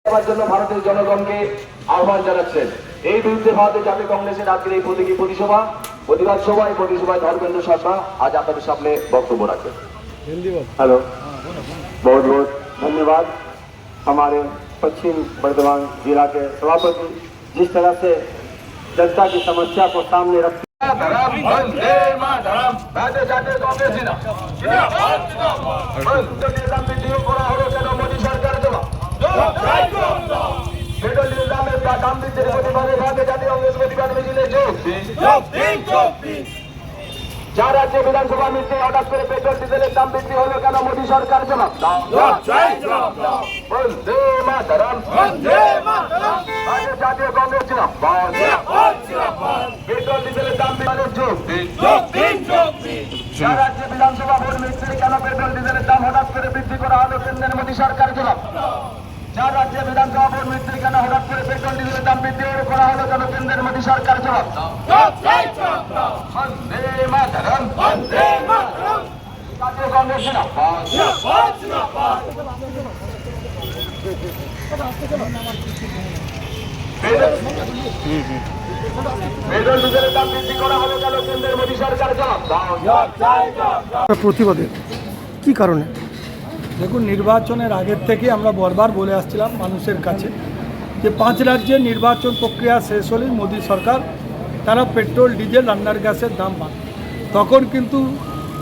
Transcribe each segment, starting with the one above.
জন্য ভারতের জনগণকে আহ্বান জানাচ্ছেন। এই বিরুদ্ধে ভারতের জাতীয় কংগ্রেসের আজকের এই প্রতীকী প্রতিবাদ সভায় ধর্মেন্দ্র সরকার আজ আপনাদের সামনে বক্তব্য রাখবেন। हेलो, बहुत बहुत धन्यवाद। हमारे पश्चिम बर्धमान जिला के सभापति जिस तरह से जनता की समस्या को सामने रखते যার রাজ্যে বিধানসভা মিত্রে হঠাৎ করে পেট্রোল ডিজেলের দাম বৃদ্ধি হলো কেন? মোদী সরকার জবাব দাও। বন্দে মাতরম, জাতীয় কংগ্রেস জিন্দাবাদ। পেট্রোল ডিজেলের দাম যার রাজ্যে বিধানসভা ভোট মিত্রে কেন পেট্রোল ডিজেলের দাম হঠাৎ করে বৃদ্ধি করা হলো? কেন্দ্রের মোদী সরকার জবাব। যার রাজ্যে বিধানসভা ভোট মিত্রে কেন হঠাৎ করে পেট্রোল ডিজেলের দাম বৃদ্ধি করা হলো কেন? কেন্দ্রের মোদী সরকার জবাব। বন্দে মাতরম, জাতীয় কংগ্রেস জিন্দাবাদ। পেট্রোল ডিজেলের দাম বৃদ্ধি করা হলো কেন? কেন্দ্রের মোদী সরকার জবাব। প্রতিবাদে কি কারণে? দেখুন, নির্বাচনের আগের থেকে আমরা বারবার বলে আসছিলাম মানুষের কাছে যে 5 রাজ্যের নির্বাচন প্রক্রিয়া শেষ হলেই মোদী সরকার তারা পেট্রোল ডিজেল রান্নার গ্যাসের দাম বাড়ে। তখন কিন্তু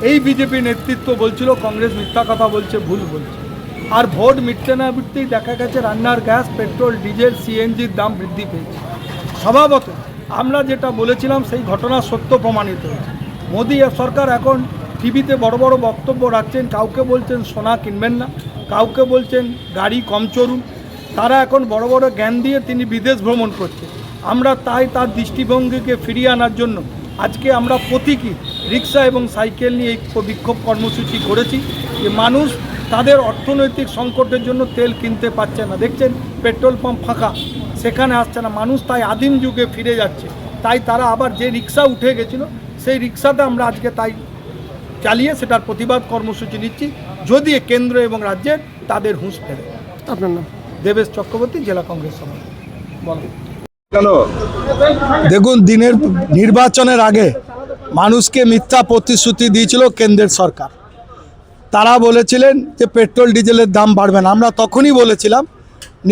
এই বিজেপি নেতৃত্ব বলছিল কংগ্রেস মিথ্যা কথা বলছে, ভুল বলছে। আর ভোট মিটতে না মিটতেই দেখা গেছে রান্নার গ্যাস, পেট্রোল ডিজেল, সিএনজির দাম বৃদ্ধি পেয়েছে। স্বভাবত আমরা যেটা বলেছিলাম সেই ঘটনা সত্য প্রমাণিত হয়েছে। মোদী সরকার এখন টিভিতে বড় বড় বক্তব্য রাখছেন, কাউকে বলছেন সোনা কিনবেন না, কাউকে বলছেন গাড়ি কম চড়ুন। তারা এখন বড় বড় জ্ঞান দিয়ে তিনি বিদেশ ভ্রমণ করছেন। আমরা তাই তার দৃষ্টিভঙ্গিকে ফিরিয়ে আনার জন্য আজকে আমরা প্রতীকী রিক্সা এবং সাইকেল নিয়ে এই বিক্ষোভ কর্মসূচি করেছি যে মানুষ তাদের অর্থনৈতিক সংকটের জন্য তেল কিনতে পারছে না। দেখছেন পেট্রোল পাম্প ফাঁকা, সেখানে আসছে না মানুষ, তাই আদিম যুগে ফিরে যাচ্ছে। তাই তারা আবার যে রিক্সা উঠে গেছিলো সেই রিক্সাতে আমরা আজকে তাই চালিয়ে সেটার প্রতিবাদ কর্মসূচি নিচ্ছি, যদি কেন্দ্র এবং রাজ্যের তাদের হুঁশ ফেরে। আপনার নাম? দেবেশ চক্রবর্তী, জেলা কংগ্রেস সভাপতি। বলেন। দেখুন, দিনের নির্বাচনের আগে মানুষকে মিথ্যা প্রতিশ্রুতি দিয়েছিল কেন্দ্রের সরকার। তারা বলেছিলেন যে পেট্রোল ডিজেলের দাম বাড়বে না। আমরা তখনই বলেছিলাম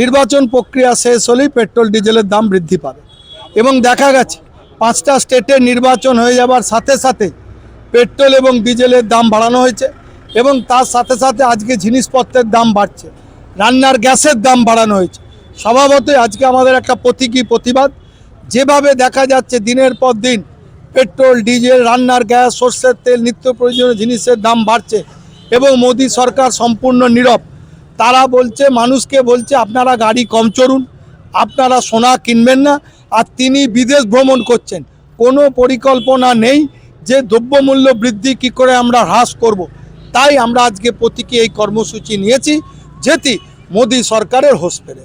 নির্বাচন প্রক্রিয়া শেষ হলেই পেট্রোল ডিজেলের দাম বৃদ্ধি পাবে, এবং দেখা গেছে 5টা স্টেটে নির্বাচন হয়ে যাবার সাথে সাথে পেট্রোল এবং ডিজেলের দাম বাড়ানো হয়েছে, এবং তার সাথে সাথে আজকে জিনিসপত্রের দাম বাড়ছে, রান্নার গ্যাসের দাম বাড়ানো হয়েছে। স্বভাবতই আজকে আমাদের একটা প্রতীকী প্রতিবাদ। যেভাবে দেখা যাচ্ছে দিনের পর দিন পেট্রোল ডিজেল, রান্নার গ্যাস, সর্ষের তেল, নিত্য প্রয়োজনীয় জিনিসের দাম বাড়ছে এবং মোদী সরকার সম্পূর্ণ নীরব। তারা বলছে, মানুষকে বলছে আপনারা গাড়ি কম চড়ুন, আপনারা সোনা কিনবেন না, আর তিনি বিদেশ ভ্রমণ করছেন। কোনো পরিকল্পনা নেই যে দ্রব্যমূল্য বৃদ্ধি কী করে আমরা হ্রাস করব। তাই আমরা আজকে প্রতীকী এই কর্মসূচি নিয়েছি, যেটি মোদী সরকারের হোশ ফেরে।